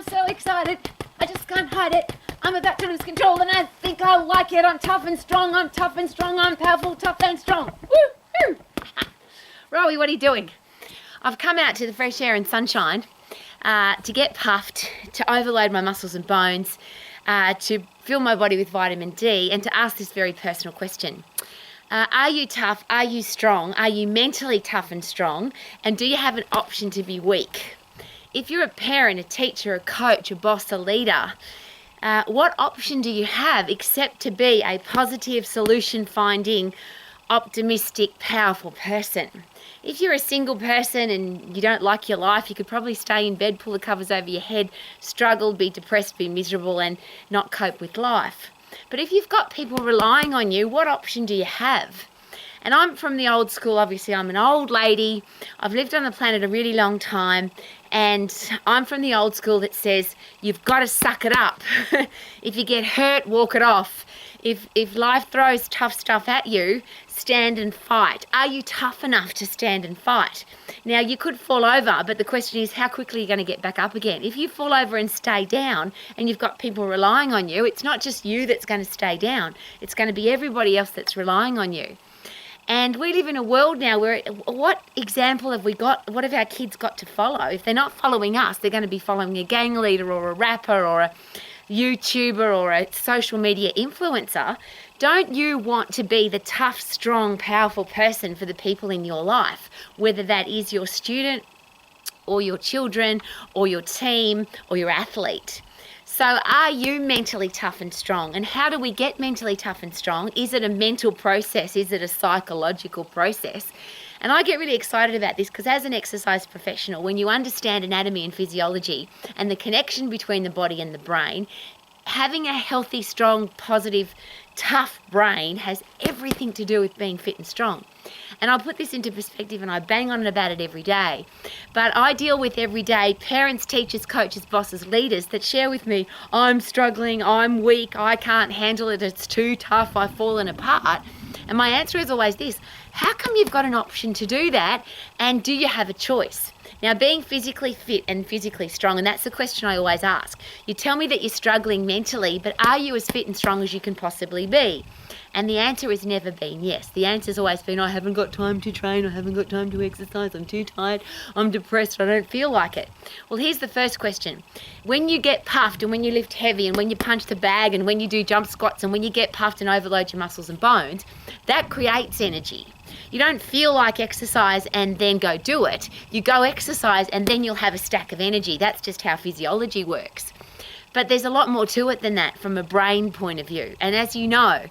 so excited. I just can't hide it. I'm about to lose control and I think I like it. I'm tough and strong. I'm tough and strong. I'm powerful, tough and strong. Woo! Rowie, what are you doing? I've come out to the fresh air and sunshine to get puffed, to overload my muscles and bones, to fill my body with vitamin D, and to ask this very personal question. Are you tough? Are you strong? Are you mentally tough and strong? And do you have an option to be weak? If you're a parent, a teacher, a coach, a boss, a leader, what option do you have except to be a positive, solution-finding, optimistic, powerful person? If you're a single person and you don't like your life, you could probably stay in bed, pull the covers over your head, struggle, be depressed, be miserable, and not cope with life. But if you've got people relying on you, what option do you have? And I'm from the old school, obviously. I'm an old lady. I've lived on the planet a really long time. And I'm from the old school that says you've got to suck it up. If you get hurt, walk it off. If life throws tough stuff at you, stand and fight. Are you tough enough to stand and fight? Now, you could fall over, but the question is how quickly are you going to get back up again? If you fall over and stay down and you've got people relying on you, it's not just you that's going to stay down. It's going to be everybody else that's relying on you. And we live in a world now where what example have we got? What have our kids got to follow? If they're not following us, they're going to be following a gang leader or a rapper or a YouTuber or a social media influencer. Don't you want to be the tough, strong, powerful person for the people in your life, whether that is your student or your children or your team or your athlete? So are you mentally tough and strong? And how do we get mentally tough and strong? Is it a mental process? Is it a psychological process? And I get really excited about this because as an exercise professional, when you understand anatomy and physiology and the connection between the body and the brain, having a healthy, strong, positive, tough brain has everything to do with being fit and strong. And I'll put this into perspective and I bang on about it every day. But I deal with every day parents, teachers, coaches, bosses, leaders that share with me, I'm struggling, I'm weak, I can't handle it, it's too tough, I've fallen apart. And my answer is always this: how come you've got an option to do that, and do you have a choice? Now, being physically fit and physically strong, and that's the question I always ask. You tell me that you're struggling mentally, but are you as fit and strong as you can possibly be? And the answer has never been yes. The answer's always been, I haven't got time to train, I haven't got time to exercise, I'm too tired, I'm depressed, I don't feel like it. Well, here's the first question. When you get puffed and when you lift heavy and when you punch the bag and when you do jump squats and when you get puffed and overload your muscles and bones, that creates energy. You don't feel like exercise and then go do it. You go exercise and then you'll have a stack of energy. That's just how physiology works. But there's a lot more to it than that from a brain point of view. And as you know,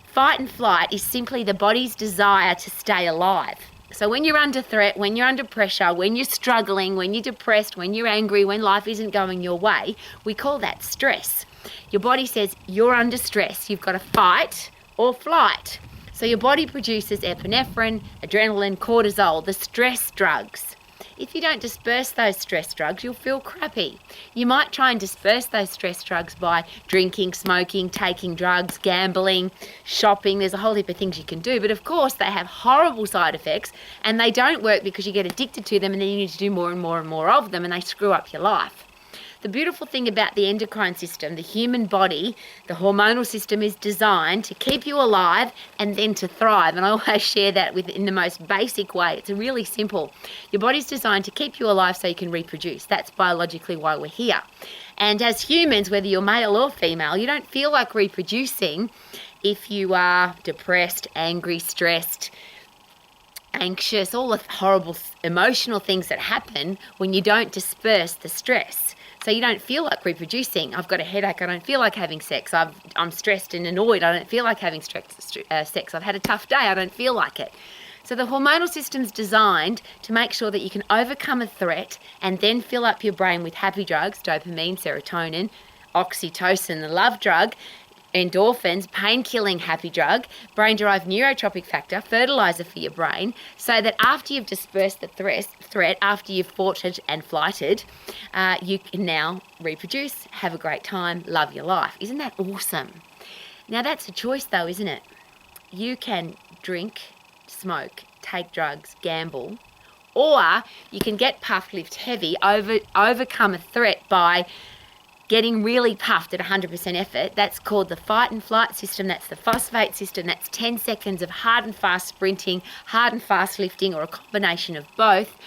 fight and flight is simply the body's desire to stay alive. So when you're under threat, when you're under pressure, when you're struggling, when you're depressed, when you're angry, when life isn't going your way, we call that stress. Your body says you're under stress. You've got to fight or flight. So your body produces epinephrine, adrenaline, cortisol, the stress drugs. If you don't disperse those stress drugs, you'll feel crappy. You might try and disperse those stress drugs by drinking, smoking, taking drugs, gambling, shopping. There's a whole heap of things you can do. But of course, they have horrible side effects and they don't work because you get addicted to them and then you need to do more and more and more of them and they screw up your life. The beautiful thing about the endocrine system, the human body, the hormonal system is designed to keep you alive and then to thrive. And I always share that in the most basic way. It's really simple. Your body's designed to keep you alive so you can reproduce. That's biologically why we're here. And as humans, whether you're male or female, you don't feel like reproducing if you are depressed, angry, stressed, anxious, all the horrible emotional things that happen when you don't disperse the stress. So you don't feel like reproducing. I've got a headache, I don't feel like having sex. I'm stressed and annoyed, I don't feel like having sex. I've had a tough day, I don't feel like it. So the hormonal system's designed to make sure that you can overcome a threat and then fill up your brain with happy drugs, dopamine, serotonin, oxytocin, the love drug, endorphins, pain-killing happy drug, brain-derived neurotropic factor, fertilizer for your brain, so that after you've dispersed the threat, after you've fought it and flighted, you can now reproduce, have a great time, love your life. Isn't that awesome? Now that's a choice though, isn't it? You can drink, smoke, take drugs, gamble, or you can get puffed, lift heavy, overcome a threat by getting really puffed at 100% effort, that's called the fight and flight system. That's the phosphate system. That's 10 seconds of hard and fast sprinting, hard and fast lifting, or a combination of both.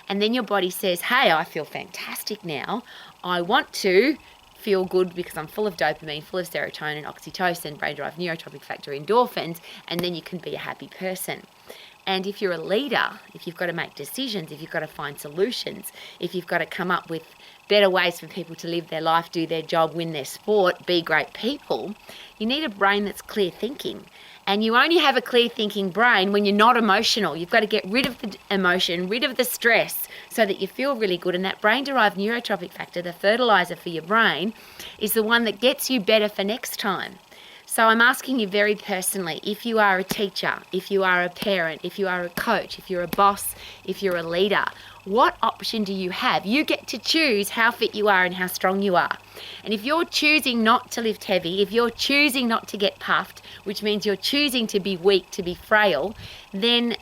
And then your body says, hey, I feel fantastic now. I want to feel good because I'm full of dopamine, full of serotonin, oxytocin, brain-derived neurotropic factor, endorphins, and then you can be a happy person. And if you're a leader, if you've got to make decisions, if you've got to find solutions, if you've got to come up with better ways for people to live their life, do their job, win their sport, be great people, you need a brain that's clear thinking. And you only have a clear thinking brain when you're not emotional. You've got to get rid of the emotion, rid of the stress, so that you feel really good. And that brain-derived neurotropic factor, the fertilizer for your brain, is the one that gets you better for next time. So I'm asking you very personally, if you are a teacher, if you are a parent, if you are a coach, if you're a boss, if you're a leader, what option do you have? You get to choose how fit you are and how strong you are. And if you're choosing not to lift heavy, if you're choosing not to get puffed, which means you're choosing to be weak, to be frail, then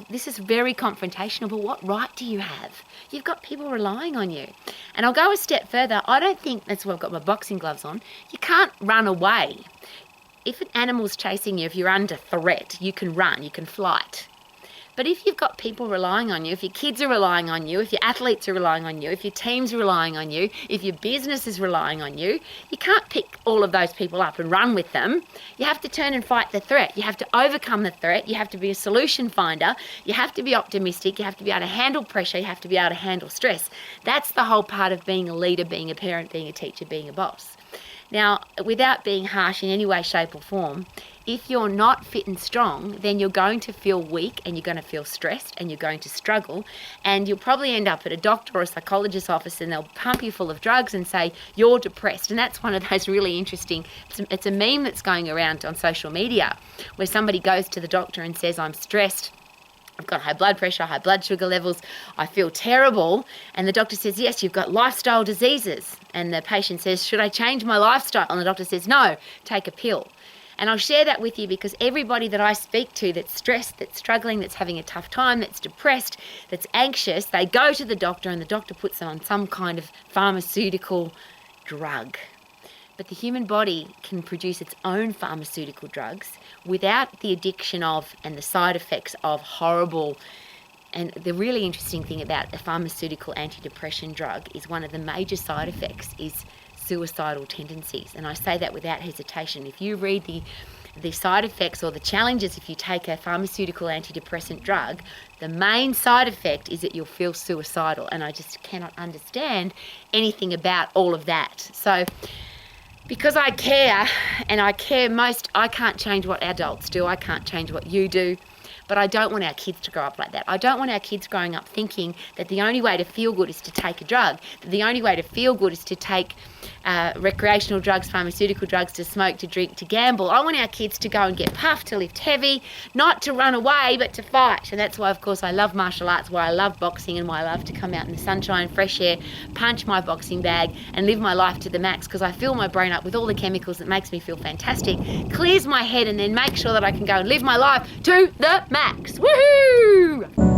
this is very confrontational, but what right do you have? You've got people relying on you. And I'll go a step further. I don't think, that's why I've got my boxing gloves on, you can't run away. If an animal's chasing you, if you're under threat, you can run, you can flight. But if you've got people relying on you, if your kids are relying on you, if your athletes are relying on you, if your team's relying on you, if your business is relying on you, you can't pick all of those people up and run with them. You have to turn and fight the threat. You have to overcome the threat. You have to be a solution finder. You have to be optimistic. You have to be able to handle pressure. You have to be able to handle stress. That's the whole part of being a leader, being a parent, being a teacher, being a boss. Now, without being harsh in any way, shape or form, if you're not fit and strong, then you're going to feel weak and you're going to feel stressed and you're going to struggle, and you'll probably end up at a doctor or a psychologist's office and they'll pump you full of drugs and say you're depressed. And that's one of those really interesting, it's a meme that's going around on social media where somebody goes to the doctor and says, I'm stressed, I've got high blood pressure, high blood sugar levels, I feel terrible. And the doctor says, yes, you've got lifestyle diseases. And the patient says, should I change my lifestyle? And the doctor says, no, take a pill. And I'll share that with you because everybody that I speak to that's stressed, that's struggling, that's having a tough time, that's depressed, that's anxious, they go to the doctor and the doctor puts them on some kind of pharmaceutical drug. But the human body can produce its own pharmaceutical drugs without the addiction of and the side effects of horrible. And the really interesting thing about a pharmaceutical antidepressant drug is one of the major side effects is suicidal tendencies. And I say that without hesitation. If you read the side effects or the challenges if you take a pharmaceutical antidepressant drug, the main side effect is that you'll feel suicidal. And I just cannot understand anything about all of that. So because I care, and I care most, I can't change what adults do, I can't change what you do, but I don't want our kids to grow up like that. I don't want our kids growing up thinking that the only way to feel good is to take a drug, that the only way to feel good is to take recreational drugs, pharmaceutical drugs, to smoke, to drink, to gamble. I want our kids to go and get puffed, to lift heavy, not to run away, but to fight. And that's why, of course, I love martial arts, why I love boxing, and why I love to come out in the sunshine, fresh air, punch my boxing bag, and live my life to the max, because I fill my brain up with all the chemicals that makes me feel fantastic, clears my head, and then make sure that I can go and live my life to the max. Woohoo!